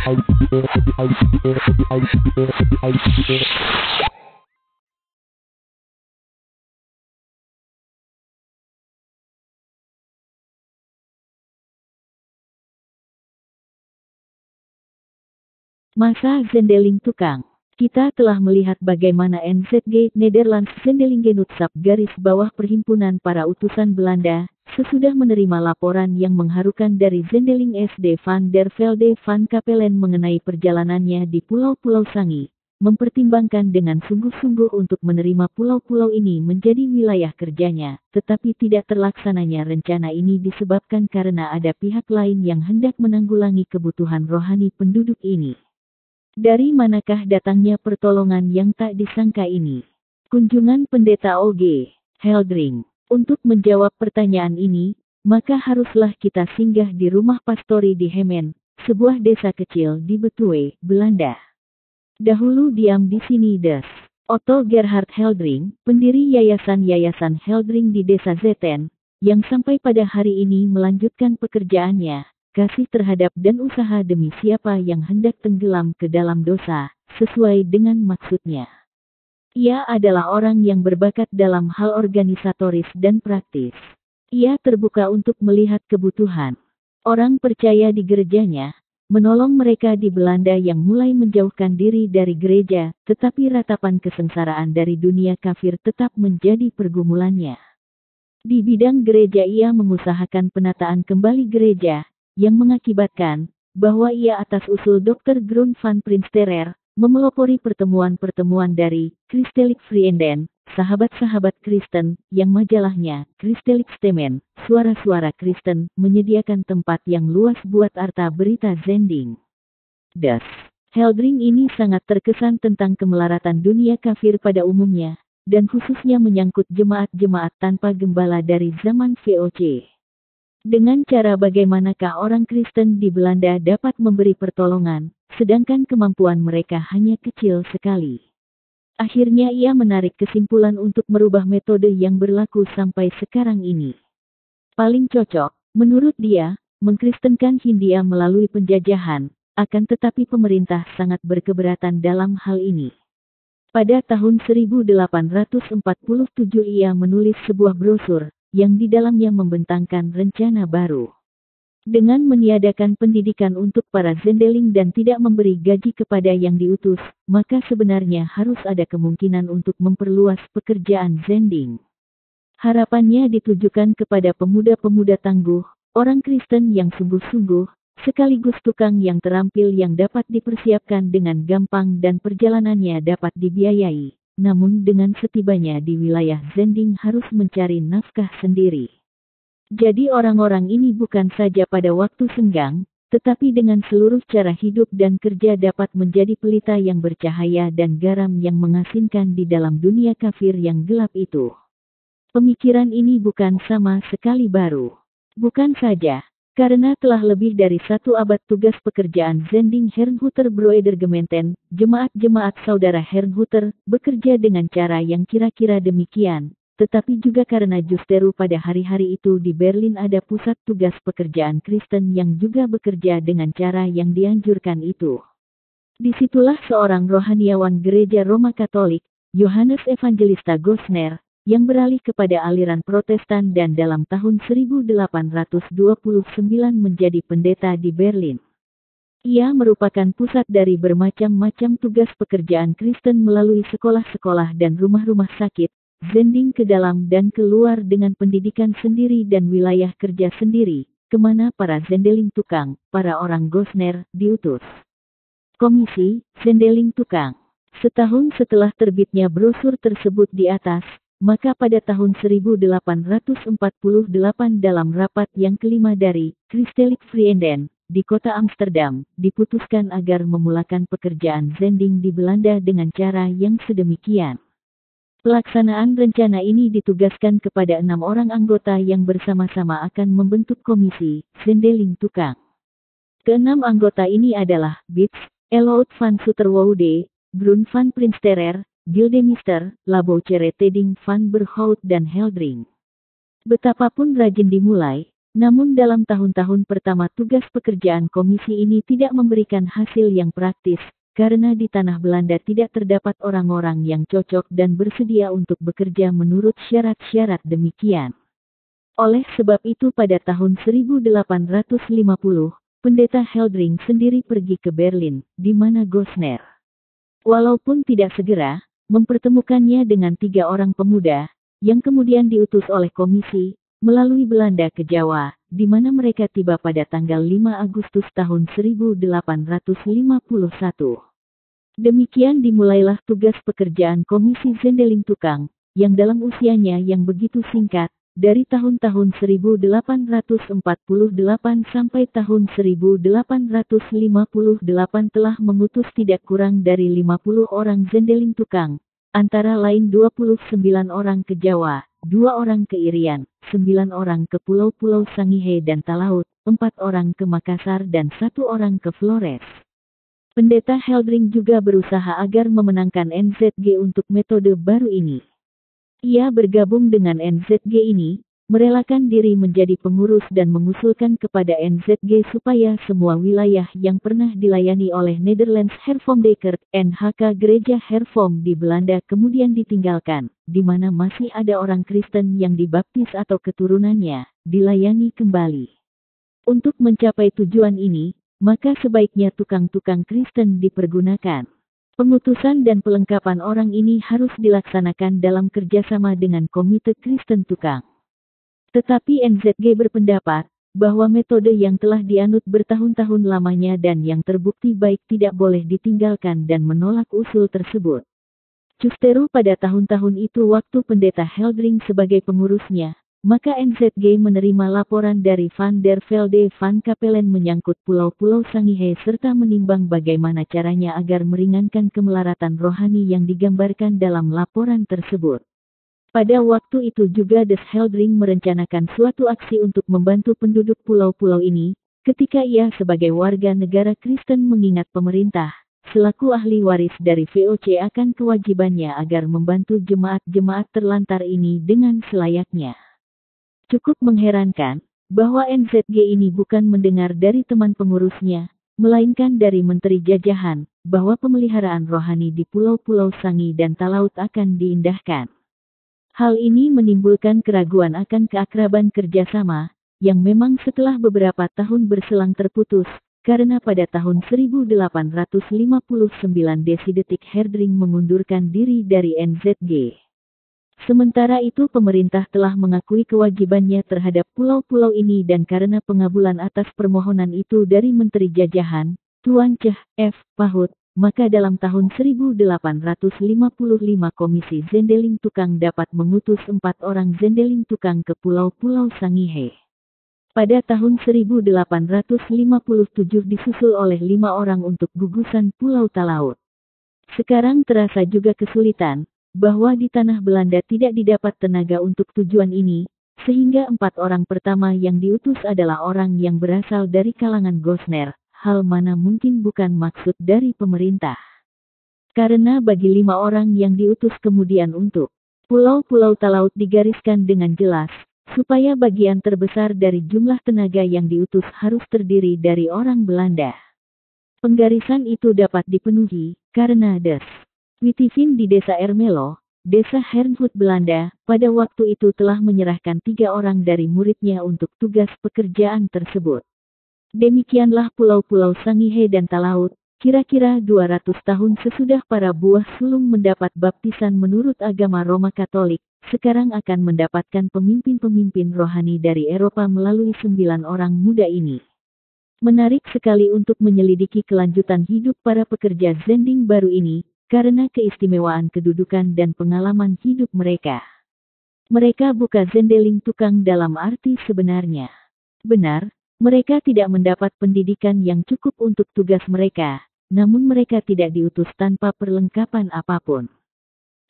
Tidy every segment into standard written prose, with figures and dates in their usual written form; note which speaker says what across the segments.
Speaker 1: Masa Zendeling Tukang. Kita telah melihat bagaimana NZG Nederlands Zendelinggenotschap garis bawah Perhimpunan Para Utusan Belanda, sesudah menerima laporan yang mengharukan dari Zendeling SD van der Velde van Kapellen mengenai perjalanannya di Pulau-Pulau Sangi, mempertimbangkan dengan sungguh-sungguh untuk menerima pulau-pulau ini menjadi wilayah kerjanya, tetapi tidak terlaksananya rencana ini disebabkan karena ada pihak lain yang hendak menanggulangi kebutuhan rohani penduduk ini. Dari manakah datangnya pertolongan yang tak disangka ini? Kunjungan Pendeta O.G. Heldring. Untuk menjawab pertanyaan ini, maka haruslah kita singgah di rumah pastori di Hemen, sebuah desa kecil di Betuwe, Belanda. Dahulu diam di sini Des. Otto Gerhard Heldring, pendiri yayasan Heldring di desa Zeten, yang sampai pada hari ini melanjutkan pekerjaannya, kasih terhadap dan usaha demi siapa yang hendak tenggelam ke dalam dosa, sesuai dengan maksudnya. Ia adalah orang yang berbakat dalam hal organisatoris dan praktis. Ia terbuka untuk melihat kebutuhan orang percaya di gerejanya, menolong mereka di Belanda yang mulai menjauhkan diri dari gereja, tetapi ratapan kesengsaraan dari dunia kafir tetap menjadi pergumulannya. Di bidang gereja ia mengusahakan penataan kembali gereja, yang mengakibatkan bahwa ia atas usul Dr. Groen van Prinsterer, memelopori pertemuan-pertemuan dari Christelijk Vrienden, sahabat-sahabat Kristen, yang majalahnya, Christelijk Stemmen, suara-suara Kristen, menyediakan tempat yang luas buat arta berita zending. Des. Heldring ini sangat terkesan tentang kemelaratan dunia kafir pada umumnya, dan khususnya menyangkut jemaat-jemaat tanpa gembala dari zaman VOC. Dengan cara bagaimanakah orang Kristen di Belanda dapat memberi pertolongan, sedangkan kemampuan mereka hanya kecil sekali. Akhirnya ia menarik kesimpulan untuk merubah metode yang berlaku sampai sekarang ini. Paling cocok, menurut dia, mengkristenkan Hindia melalui penjajahan, akan tetapi pemerintah sangat berkeberatan dalam hal ini. Pada tahun 1847 ia menulis sebuah brosur, yang di dalamnya membentangkan rencana baru. Dengan meniadakan pendidikan untuk para zendeling dan tidak memberi gaji kepada yang diutus, maka sebenarnya harus ada kemungkinan untuk memperluas pekerjaan zending. Harapannya ditujukan kepada pemuda-pemuda tangguh, orang Kristen yang sungguh-sungguh, sekaligus tukang yang terampil yang dapat dipersiapkan dengan gampang dan perjalanannya dapat dibiayai. Namun dengan setibanya di wilayah zending harus mencari nafkah sendiri. Jadi orang-orang ini bukan saja pada waktu senggang, tetapi dengan seluruh cara hidup dan kerja dapat menjadi pelita yang bercahaya dan garam yang mengasinkan di dalam dunia kafir yang gelap itu. Pemikiran ini bukan sama sekali baru. Bukan saja, karena telah lebih dari satu abad tugas pekerjaan zending Herrnhuter Broedergemeenten, jemaat-jemaat saudara Herrnhuter, bekerja dengan cara yang kira-kira demikian, tetapi juga karena justeru pada hari-hari itu di Berlin ada pusat tugas pekerjaan Kristen yang juga bekerja dengan cara yang dianjurkan itu. Disitulah seorang rohaniawan gereja Roma Katolik, Johannes Evangelista Gosner, yang beralih kepada aliran Protestan dan dalam tahun 1829 menjadi pendeta di Berlin. Ia merupakan pusat dari bermacam-macam tugas pekerjaan Kristen melalui sekolah-sekolah dan rumah-rumah sakit, zending ke dalam dan keluar dengan pendidikan sendiri dan wilayah kerja sendiri, kemana para zendeling tukang, para orang Gosner, diutus. Komisi, Zendeling Tukang. Setahun setelah terbitnya brosur tersebut di atas, maka pada tahun 1848 dalam rapat yang kelima dari Christelijk Vrienden di kota Amsterdam, diputuskan agar memulakan pekerjaan zending di Belanda dengan cara yang sedemikian. Pelaksanaan rencana ini ditugaskan kepada 6 orang anggota yang bersama-sama akan membentuk komisi Zendeling Tukang. Keenam anggota ini adalah Bits, Elout van Suterwoude, Groen van Prinsterer, Gildemister, Labouchere Teding van Berghout dan Heldring. Betapapun rajin dimulai, Namun dalam tahun-tahun pertama tugas pekerjaan komisi ini tidak memberikan hasil yang praktis, karena di tanah Belanda tidak terdapat orang-orang yang cocok dan bersedia untuk bekerja menurut syarat-syarat demikian. Oleh sebab itu pada tahun 1850, Pendeta Heldring sendiri pergi ke Berlin, di mana Gosner, walaupun tidak segera, mempertemukannya dengan 3 orang pemuda, yang kemudian diutus oleh komisi, melalui Belanda ke Jawa, di mana mereka tiba pada tanggal 5 Agustus tahun 1851. Demikian dimulailah tugas pekerjaan komisi Zendeling Tukang, yang dalam usianya yang begitu singkat, dari tahun-tahun 1848 sampai tahun 1858 telah mengutus tidak kurang dari 50 orang Zendeling Tukang, antara lain 29 orang ke Jawa, 2 orang ke Irian, 9 orang ke Pulau-Pulau Sangihe dan Talaut, 4 orang ke Makassar dan 1 orang ke Flores. Pendeta Heldring juga berusaha agar memenangkan NZG untuk metode baru ini. Ia bergabung dengan NZG ini, merelakan diri menjadi pengurus dan mengusulkan kepada NZG supaya semua wilayah yang pernah dilayani oleh Netherlands Hervormde Kerk (NHK) Gereja Hervorm di Belanda kemudian ditinggalkan, di mana masih ada orang Kristen yang dibaptis atau keturunannya, dilayani kembali. Untuk mencapai tujuan ini, maka sebaiknya tukang-tukang Kristen dipergunakan. Pengutusan dan pelengkapan orang ini harus dilaksanakan dalam kerjasama dengan Komite Kristen Tukang. Tetapi NZG berpendapat, bahwa metode yang telah dianut bertahun-tahun lamanya dan yang terbukti baik tidak boleh ditinggalkan dan menolak usul tersebut. Justru pada tahun-tahun itu waktu Pendeta Heldring sebagai pengurusnya, maka NZG menerima laporan dari Van der Velde van Kapellen menyangkut Pulau-Pulau Sangihe serta menimbang bagaimana caranya agar meringankan kemelaratan rohani yang digambarkan dalam laporan tersebut. Pada waktu itu juga Des Heldring merencanakan suatu aksi untuk membantu penduduk pulau-pulau ini, ketika ia sebagai warga negara Kristen mengingat pemerintah, selaku ahli waris dari VOC akan kewajibannya agar membantu jemaat-jemaat terlantar ini dengan selayaknya. Cukup mengherankan, bahwa NZG ini bukan mendengar dari teman pengurusnya, melainkan dari Menteri Jajahan, bahwa pemeliharaan rohani di Pulau-Pulau Sangi dan Talaut akan diindahkan. Hal ini menimbulkan keraguan akan keakraban kerjasama, yang memang setelah beberapa tahun berselang terputus, karena pada tahun 1859 Desidetik Heldring mengundurkan diri dari NZG. Sementara itu pemerintah telah mengakui kewajibannya terhadap pulau-pulau ini dan karena pengabulan atas permohonan itu dari Menteri Jajahan, Tuan Ceh F. Pahut, maka dalam tahun 1855 Komisi Zendeling Tukang dapat mengutus 4 orang Zendeling Tukang ke Pulau-Pulau Sangihe. Pada tahun 1857 disusul oleh 5 orang untuk gugusan Pulau Talaut. Sekarang terasa juga kesulitan, bahwa di tanah Belanda tidak didapat tenaga untuk tujuan ini, sehingga 4 orang pertama yang diutus adalah orang yang berasal dari kalangan Gosner, hal mana mungkin bukan maksud dari pemerintah. Karena bagi 5 orang yang diutus kemudian untuk Pulau-Pulau Talaut digariskan dengan jelas, supaya bagian terbesar dari jumlah tenaga yang diutus harus terdiri dari orang Belanda. Penggarisan itu dapat dipenuhi, karena Des Witivin di desa Ermelo, desa Herrnhut Belanda, pada waktu itu telah menyerahkan 3 orang dari muridnya untuk tugas pekerjaan tersebut. Demikianlah Pulau-Pulau Sangihe dan Talaut, kira-kira 200 tahun sesudah para buah sulung mendapat baptisan menurut agama Roma Katolik, sekarang akan mendapatkan pemimpin-pemimpin rohani dari Eropa melalui 9 orang muda ini. Menarik sekali untuk menyelidiki kelanjutan hidup para pekerja Zending baru ini, karena keistimewaan kedudukan dan pengalaman hidup mereka. Mereka bukan Zendeling Tukang dalam arti sebenarnya. Benar, mereka tidak mendapat pendidikan yang cukup untuk tugas mereka, namun mereka tidak diutus tanpa perlengkapan apapun.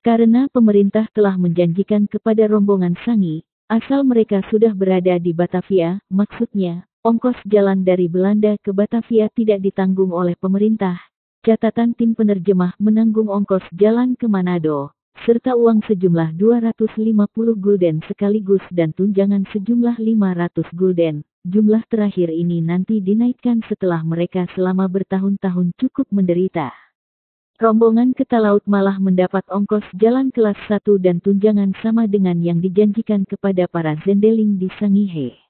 Speaker 1: Karena pemerintah telah menjanjikan kepada rombongan Sangi, asal mereka sudah berada di Batavia, maksudnya, ongkos jalan dari Belanda ke Batavia tidak ditanggung oleh pemerintah. Catatan tim penerjemah menanggung ongkos jalan ke Manado, serta uang sejumlah 250 gulden sekaligus dan tunjangan sejumlah 500 gulden. Jumlah terakhir ini nanti dinaikkan setelah mereka selama bertahun-tahun cukup menderita. Rombongan ke Talaut malah mendapat ongkos jalan kelas 1 dan tunjangan sama dengan yang dijanjikan kepada para zendeling di Sangihe.